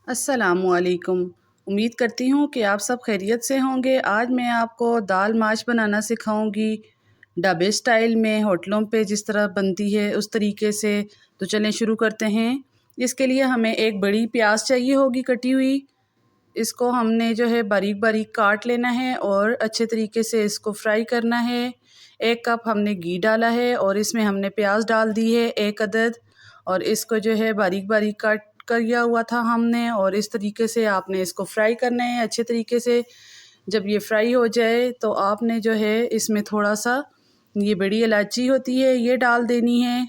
अस्सलामुअलैकुम। उम्मीद करती हूँ कि आप सब खैरियत से होंगे। आज मैं आपको दाल माश बनाना सिखाऊंगी ढाबे स्टाइल में, होटलों पे जिस तरह बनती है उस तरीके से। तो चलें शुरू करते हैं। इसके लिए हमें एक बड़ी प्याज चाहिए होगी कटी हुई। इसको हमने जो है बारीक बारीक काट लेना है और अच्छे तरीके से इसको फ्राई करना है। 1 कप हमने घी डाला है और इसमें हमने प्याज डाल दी है 1 अदद, और इसको जो है बारीक बारीक काट किया हुआ था हमने, और इस तरीके से आपने इसको फ्राई करना है अच्छे तरीके से। जब ये फ्राई हो जाए तो आपने जो है इसमें थोड़ा सा ये बड़ी इलायची होती है ये डाल देनी है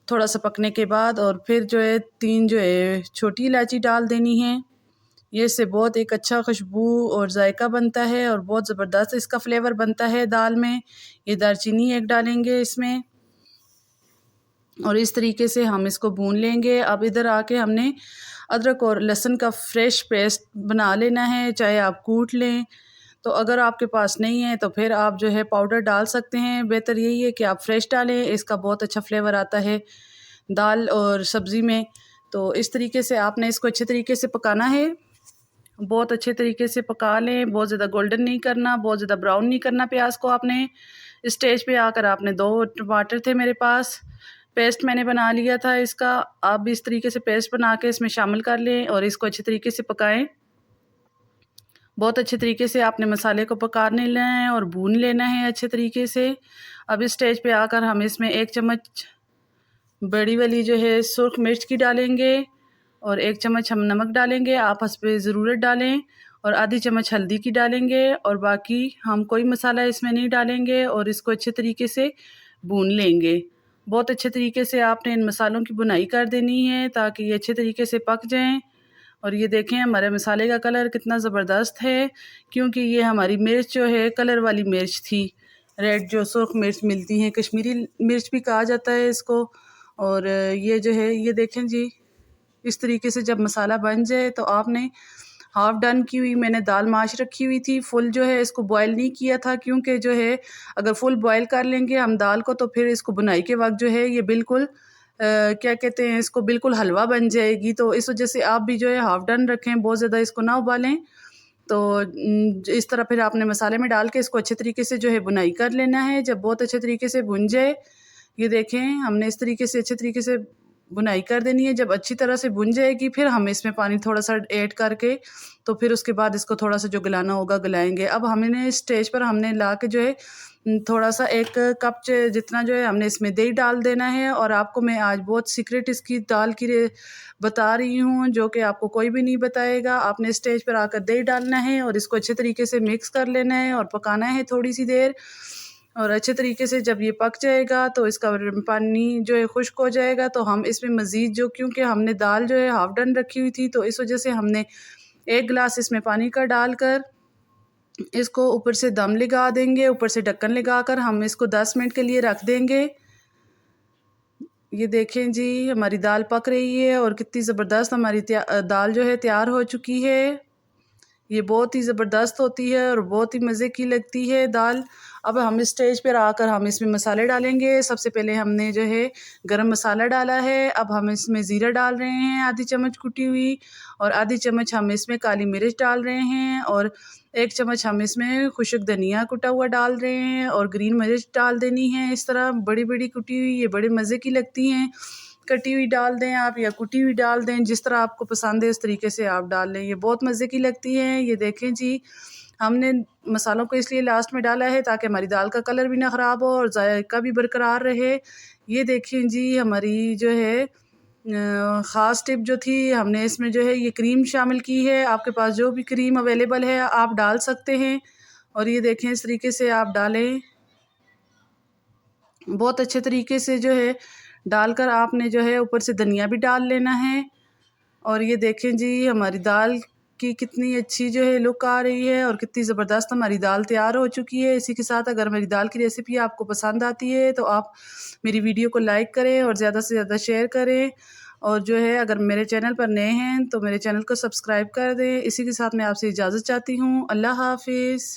थोड़ा सा पकने के बाद, और फिर जो है 3 जो है छोटी इलायची डाल देनी है। ये इससे बहुत एक अच्छा खुशबू और जायका बनता है और बहुत ज़बरदस्त इसका फ्लेवर बनता है दाल में। ये दालचीनी एक डालेंगे इसमें, और इस तरीके से हम इसको भून लेंगे। अब इधर आके हमने अदरक और लहसुन का फ्रेश पेस्ट बना लेना है, चाहे आप कूट लें। तो अगर आपके पास नहीं है तो फिर आप जो है पाउडर डाल सकते हैं। बेहतर यही है कि आप फ्रेश डालें, इसका बहुत अच्छा फ्लेवर आता है दाल और सब्ज़ी में। तो इस तरीके से आपने इसको अच्छे तरीके से पकाना है, बहुत अच्छे तरीके से पका लें। बहुत ज़्यादा गोल्डन नहीं करना, बहुत ज़्यादा ब्राउन नहीं करना प्याज को आपने। स्टेज पे आकर आपने 2 टमाटर थे मेरे पास, पेस्ट मैंने बना लिया था इसका। आप भी इस तरीके से पेस्ट बना के इसमें शामिल कर लें और इसको अच्छे तरीके से पकाएं। बहुत अच्छे तरीके से आपने मसाले को पकाने लेना है और भून लेना है अच्छे तरीके से। अब इस स्टेज पे आकर हम इसमें 1 चम्मच बड़ी वाली जो है सुर्ख मिर्च की डालेंगे, और 1 चम्मच हम नमक डालेंगे, आप हस्बे ज़रूरत डालें, और आधी चम्मच हल्दी की डालेंगे, और बाकी हम कोई मसाला इसमें नहीं डालेंगे। और इसको अच्छे तरीके से भून लेंगे। बहुत अच्छे तरीके से आपने इन मसालों की भुनाई कर देनी है ताकि ये अच्छे तरीके से पक जाएं। और ये देखें हमारे मसाले का कलर कितना ज़बरदस्त है, क्योंकि ये हमारी मिर्च जो है कलर वाली मिर्च थी, रेड जो सुर्ख मिर्च मिलती हैं, कश्मीरी मिर्च भी कहा जाता है इसको। और ये जो है ये देखें जी, इस तरीके से जब मसाला बन जाए तो आपने हाफ़ डन की हुई मैंने दाल माश रखी हुई थी, फुल जो है इसको बॉयल नहीं किया था, क्योंकि जो है अगर फुल बॉयल कर लेंगे हम दाल को तो फिर इसको बुनाई के वक्त जो है ये बिल्कुल क्या कहते हैं इसको, बिल्कुल हलवा बन जाएगी। तो इस वजह से आप भी जो है हाफ़ डन रखें, बहुत ज़्यादा इसको ना उबालें। तो इस तरह फिर आपने मसाले में डाल के इसको अच्छे तरीके से जो है बुनाई कर लेना है। जब बहुत अच्छे तरीके से भुन जाए, ये देखें हमने इस तरीके से अच्छे तरीके से बुनाई कर देनी है। जब अच्छी तरह से भुन जाएगी फिर हम इसमें पानी थोड़ा सा ऐड करके, तो फिर उसके बाद इसको थोड़ा सा जो गलाना होगा गलाएंगे। अब हमने इस स्टेज पर हमने ला के जो है थोड़ा सा 1 कप जितना जो है हमने इसमें दही डाल देना है। और आपको मैं आज बहुत सीक्रेट इसकी दाल की बता रही हूँ, जो कि आपको कोई भी नहीं बताएगा। आपने स्टेज पर आकर दही डालना है और इसको अच्छे तरीके से मिक्स कर लेना है और पकाना है थोड़ी सी देर। और अच्छे तरीके से जब ये पक जाएगा तो इसका पानी जो है खुश्क हो जाएगा, तो हम इसमें मज़ीद जो, क्योंकि हमने दाल जो है हाफ़ डन रखी हुई थी तो इस वजह से हमने 1 गिलास इसमें पानी का डालकर इसको ऊपर से दम लगा देंगे। ऊपर से ढक्कन लगाकर हम इसको 10 मिनट के लिए रख देंगे। ये देखें जी हमारी दाल पक रही है और कितनी ज़बरदस्त हमारी दाल जो है तैयार हो चुकी है। ये बहुत ही ज़बरदस्त होती है और बहुत ही मज़े की लगती है दाल। अब हम इस स्टेज पर आकर हम इसमें मसाले डालेंगे। सबसे पहले हमने जो है गरम मसाला डाला है। अब हम इसमें ज़ीरा डाल रहे हैं आधी चम्मच कुटी हुई, और आधी चम्मच हम इसमें काली मिर्च डाल रहे हैं, और 1 चम्मच हम इसमें खुश्क धनिया कुटा हुआ डाल रहे हैं, और ग्रीन मिर्च डाल देनी है। इस तरह बड़ी बड़ी कुटी हुई, ये बड़े मज़े की लगती हैं। कटी हुई डाल दें आप या कुटी हुई डाल दें, जिस तरह आपको पसंद है उस तरीके से आप डाल लें, ये बहुत मज़े की लगती हैं। ये देखें जी हमने मसालों को इसलिए लास्ट में डाला है ताकि हमारी दाल का कलर भी ना ख़राब हो और जायका भी बरकरार रहे। ये देखें जी हमारी जो है ख़ास टिप जो थी, हमने इसमें जो है ये क्रीम शामिल की है। आपके पास जो भी क्रीम अवेलेबल है आप डाल सकते हैं, और ये देखें इस तरीके से आप डालें। बहुत अच्छे तरीके से जो है डालकर आपने जो है ऊपर से धनिया भी डाल लेना है। और ये देखें जी हमारी दाल की कितनी अच्छी जो है लुक आ रही है और कितनी ज़बरदस्त हमारी दाल तैयार हो चुकी है। इसी के साथ अगर मेरी दाल की रेसिपी आपको पसंद आती है तो आप मेरी वीडियो को लाइक करें और ज़्यादा से ज़्यादा शेयर करें, और जो है अगर मेरे चैनल पर नए हैं तो मेरे चैनल को सब्सक्राइब कर दें। इसी के साथ मैं आपसे इजाज़त चाहती हूँ। अल्लाह हाफिज़।